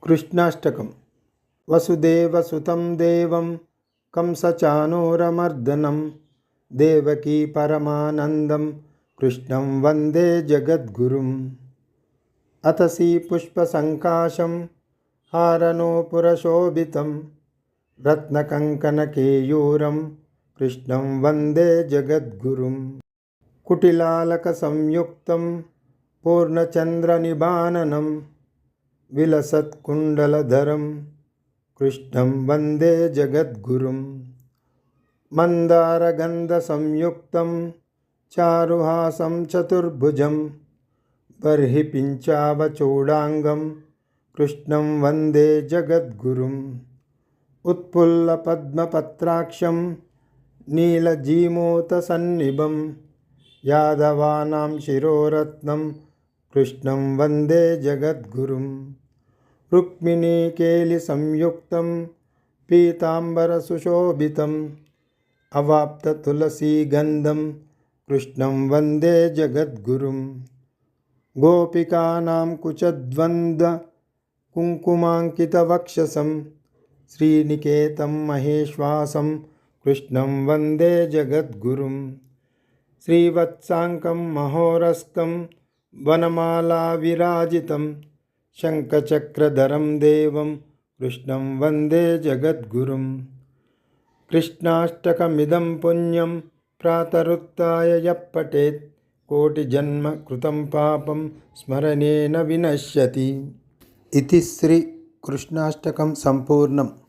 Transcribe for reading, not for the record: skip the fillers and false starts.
कृष्णाष्टकं वसुदेवसुतं देवं कंसचाणूरमर्दनं देवकी परमानन्दं कृष्णं वन्दे जगद्गुरुम्। अथ पुष्पसङ्काशं हारनूपुरशोभितं रत्नकङ्कणकेयूरं कृष्णं वन्दे जगद्गुरुम्। कुटिलालकसंयुक्तं पूर्णचन्द्रनिबाननं विलसत्कुण्डलधरं कृष्णं वन्दे जगद्गुरुम्। मन्दारगन्धसंयुक्तं चारुहासं चतुर्भुजं बर्हिपिञ्चावचूडाङ्गं कृष्णं वन्दे जगद्गुरुम्। उत्फुल्लपद्मपत्राक्षं नीलजीमूतसन्निभं यादवानां शिरोरत्नं कृष्णं वन्दे जगद्गुरुम्। रुक्मिणीकेलिसंयुक्तं पीताम्बरसुशोभितम् अवाप्ततुलसीगन्धं कृष्णं वन्दे जगद्गुरुम्। गोपिकानां कुचद्वन्द्वकुङ्कुमाङ्कितवक्षसं श्रीनिकेतं महेश्वासं कृष्णं वन्दे जगद्गुरुम्। श्रीवत्साङ्कं महोरस्कं वनमालाविराजितं शङ्खचक्रधरं देवं कृष्णं वन्दे जगद्गुरुम्। कृष्णाष्टकमिदं पुण्यं प्रातरुत्थाय यः पठेत् कोटिजन्म कृतं पापं स्मरणेन विनश्यति। इति श्री कृष्णाष्टकं सम्पूर्णम्।